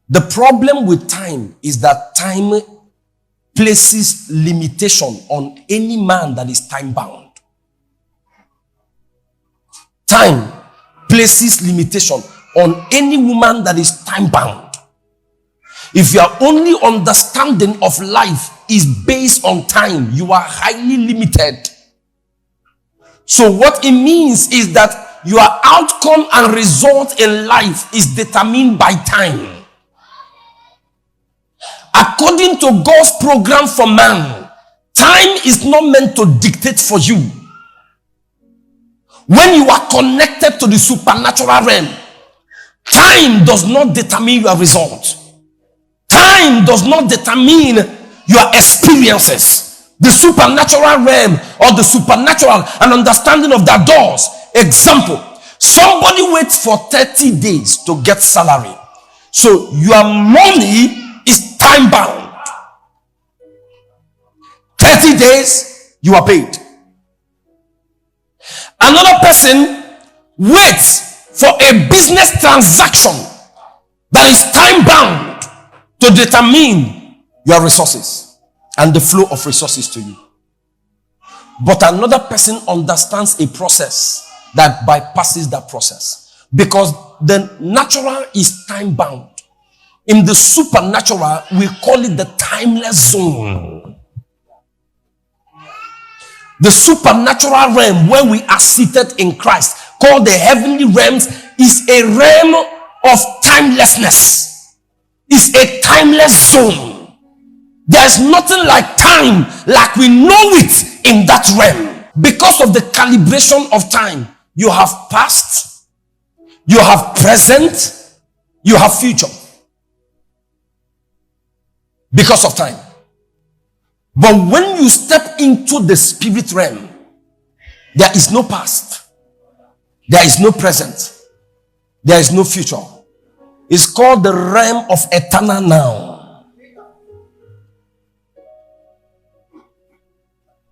The problem with time is that time places limitation on any man that is time bound. Time places limitation on any woman that is time bound. If your only understanding of life is based on time, you are highly limited. So what it means is that your outcome and result in life is determined by time. According to God's program for man, time is not meant to dictate for you. When you are connected to the supernatural realm, time does not determine your result. Time does not determine your experiences. The supernatural realm or the supernatural and understanding of that doors. Example, somebody waits for 30 days to get salary. So your money is time bound. 30 days, you are paid. Another person waits for a business transaction that is time bound to determine your resources and the flow of resources to you. But another person understands a process that bypasses that process, because the natural is time bound. In the supernatural, we call it the timeless zone. The supernatural realm where we are seated in Christ, called the heavenly realms, is a realm of timelessness. It's a timeless zone. There's nothing like time like we know it in that realm. Because of the calibration of time, you have past, you have present, you have future. Because of time. But when you step into the spirit realm, there is no past, there is no present, there is no future. It's called the realm of eternal now.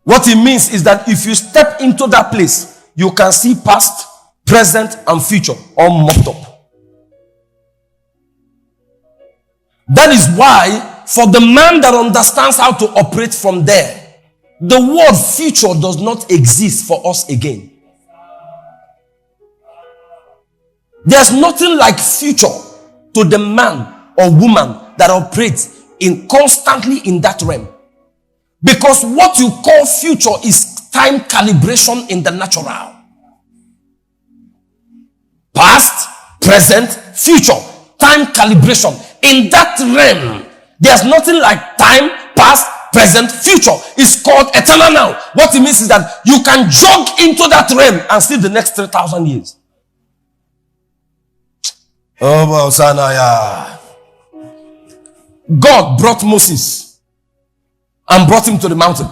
What it means is that if you step into that place, you can see past, present, and future all mocked up. That is why, for the man that understands how to operate from there, the word future does not exist for us again. There's nothing like future to the man or woman that operates constantly in that realm. Because what you call future is time calibration in the natural. Past, present, future. Time calibration. In that realm, there's nothing like time, past, present, future. It's called eternal now. What it means is that you can jog into that realm and see the next 3,000 years. Oh, Sanaya. God brought Moses and brought him to the mountain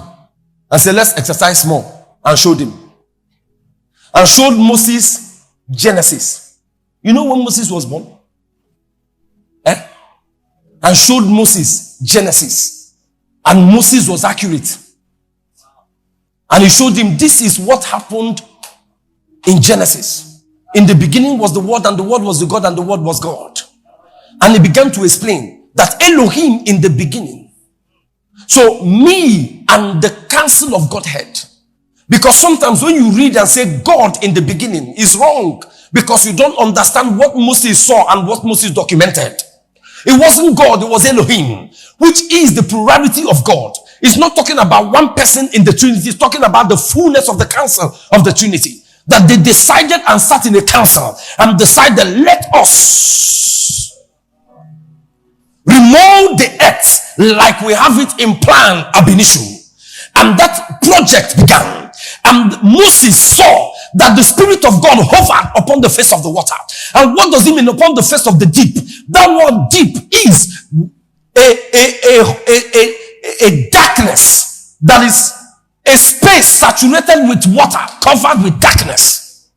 and said, let's exercise more, and showed him. And showed Moses Genesis. You know when Moses was born? And showed Moses Genesis. And Moses was accurate. And he showed him, this is what happened in Genesis. In the beginning was the Word, and the Word was the God, and the Word was God. And he began to explain that Elohim in the beginning. So me and the counsel of Godhead. Because sometimes when you read and say God in the beginning is wrong, because you don't understand what Moses saw and what Moses documented. It wasn't God, it was Elohim, which is the plurality of God. It's not talking about one person in the Trinity, it's talking about the fullness of the council of the Trinity. That they decided and sat in a council and decided, let us remold the earth like we have it in plan ab initio. And that project began. And Moses saw that the Spirit of God hovered upon the face of the water. And what does it mean upon the face of the deep? That word deep is a darkness that is a space saturated with water, covered with darkness.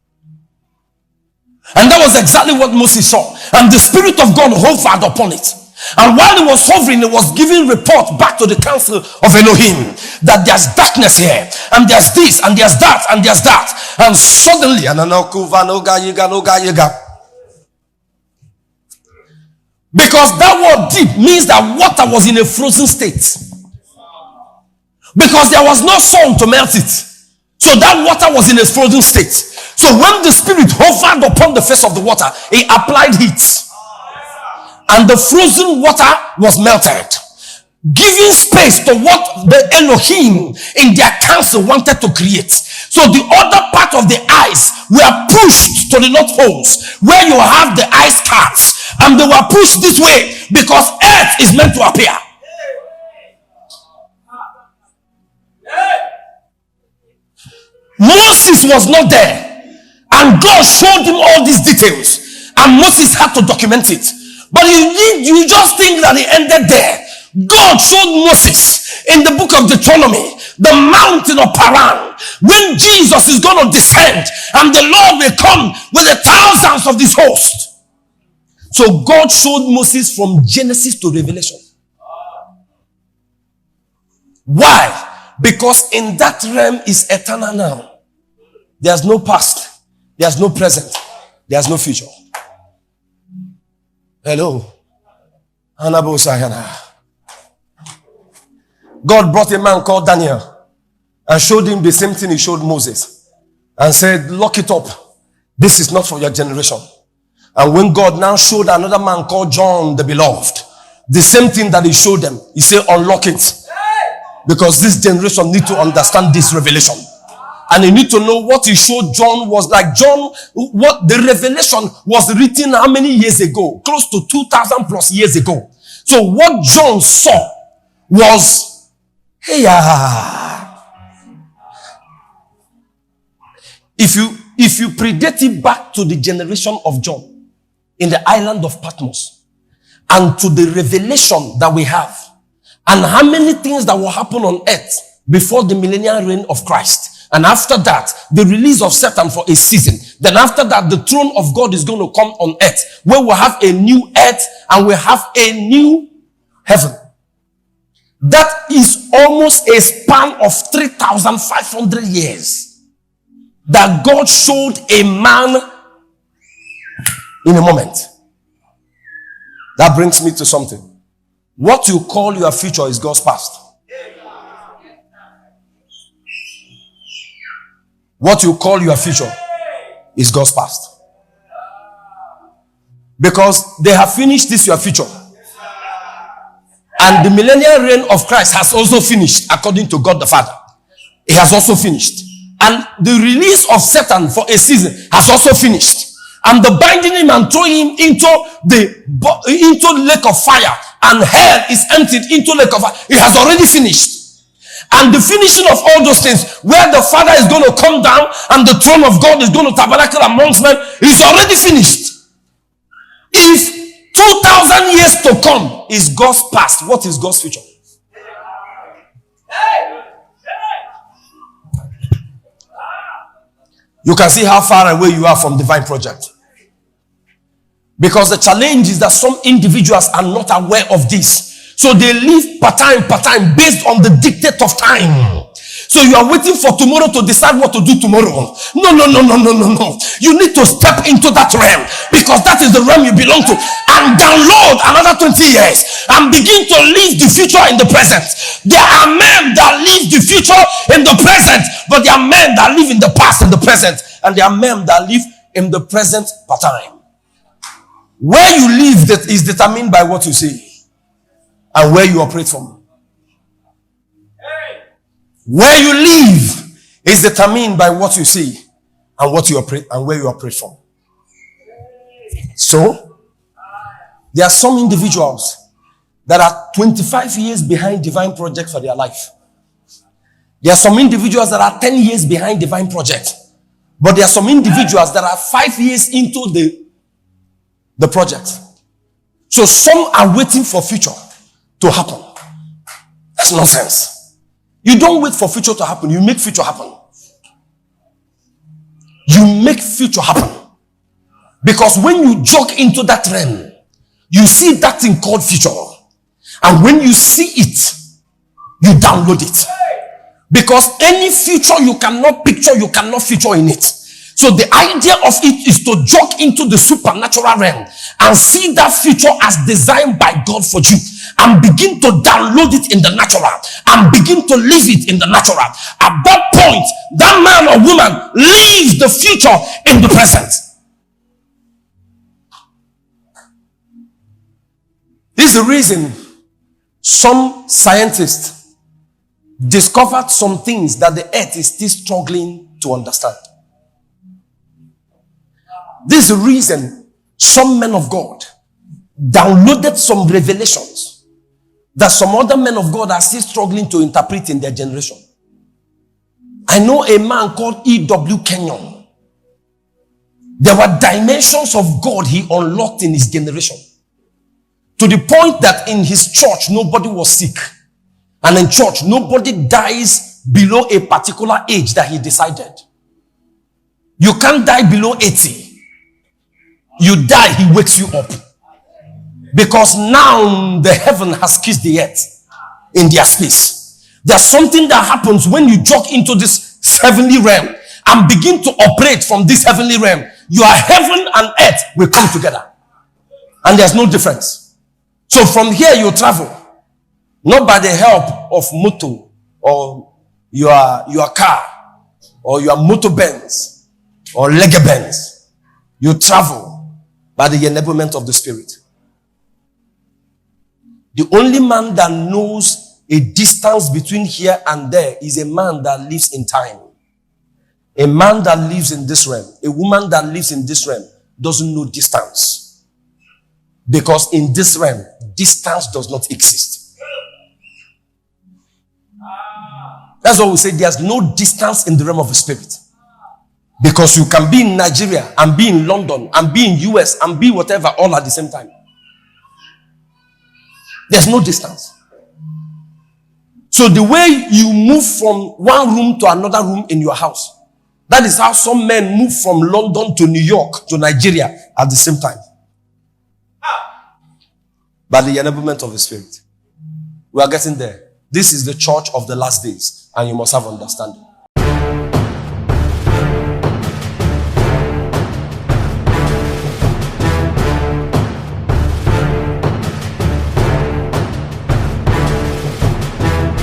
And that was exactly what Moses saw. And the Spirit of God hovered upon it. And while he was hovering, he was giving report back to the council of Elohim that there's darkness here, and there's this, and there's that, and there's that. And suddenly, Because that word deep means that water was in a frozen state. Because there was no sun to melt it. So that water was in a frozen state. So when the Spirit hovered upon the face of the water, it applied heat. And the frozen water was melted, giving space to what the Elohim in their council wanted to create. So the other part of the ice were pushed to the north poles where you have the ice caps, and they were pushed this way because earth is meant to appear. Moses was not there, and God showed him all these details, and Moses had to document it. But you just think that it ended there. God showed Moses in the book of Deuteronomy the mountain of Paran, when Jesus is going to descend and the Lord will come with the thousands of this host. So God showed Moses from Genesis to Revelation. Why? Because in that realm is eternal now. There's no past, there's no present, there's no future. Hello. Anabo Sayana. God brought a man called Daniel and showed him the same thing he showed Moses and said, lock it up. This is not for your generation. And when God now showed another man called John the Beloved, the same thing that he showed them, he said, unlock it. Because this generation need to understand this revelation. And you need to know what he showed John was like. John, what the revelation was written how many years ago? Close to 2,000 plus years ago. So what John saw was, hey, if you predate it back to the generation of John in the island of Patmos and to the revelation that we have and how many things that will happen on earth before the millennial reign of Christ, and after that the release of Satan for a season, then after that the throne of God is going to come on earth where we'll have a new earth and we'll have a new heaven. That is almost a span of 3,500 years that God showed a man in a moment. That brings me to something. What you call your future is God's past. What you call your future is God's past. Because they have finished this your future. And the millennial reign of Christ has also finished according to God the Father. It has also finished. And the release of Satan for a season has also finished. And the binding him and throwing him into lake of fire, and hell is emptied into lake of fire. It has already finished. And the finishing of all those things, where the Father is going to come down and the throne of God is going to tabernacle amongst men, is already finished. If 2,000 years to come is God's past, what is God's future? You can see how far away you are from divine project. Because the challenge is that some individuals are not aware of this. So they live part time based on the dictate of time. So you are waiting for tomorrow to decide what to do tomorrow. No. You need to step into that realm, because that is the realm you belong to, and download another 20 years and begin to live the future in the present. There are men that live the future in the present, but there are men that live in the past and the present, and there are men that live in the present part time. Where you live that is determined by what you see and where you operate from. Where you live is determined by what you see and what you operate and where you operate from. So there are some individuals that are 25 years behind divine project for their life. There are some individuals that are 10 years behind divine project. But there are some individuals that are 5 years into the project. So some are waiting for future to happen. That's nonsense. You don't wait for future to happen. You make future happen. You make future happen. Because when you jog into that realm, you see that thing called future. And when you see it, you download it. Because any future you cannot picture, you cannot feature in it. So the idea of it is to jog into the supernatural realm and see that future as designed by God for you, and begin to download it in the natural and begin to live it in the natural. At that point, that man or woman lives the future in the present. This is the reason some scientists discovered some things that the earth is still struggling to understand. This is the reason some men of God downloaded some revelations that some other men of God are still struggling to interpret in their generation. I know a man called E.W. Kenyon. There were dimensions of God he unlocked in his generation, to the point that in his church nobody was sick, and in church nobody dies below a particular age that he decided. You can't die below 80. You die, he wakes you up. Because now the heaven has kissed the earth in their space. There's something that happens when you jog into this heavenly realm and begin to operate from this heavenly realm. Your heaven and earth will come together. And there's no difference. So from here you travel, not by the help of motor or your car or your motor Benz or Lega Benz. You travel by the enablement of the Spirit. The only man that knows a distance between here and there is a man that lives in time. A man that lives in this realm, a woman that lives in this realm doesn't know distance. Because in this realm, distance does not exist. That's why we say there's no distance in the realm of the Spirit. Because you can be in Nigeria and be in London and be in US and be whatever all at the same time. There's no distance. So the way you move from one room to another room in your house, that is how some men move from London to New York to Nigeria at the same time. By the enablement of the Spirit. We are getting there. This is the church of the last days, and you must have understanding.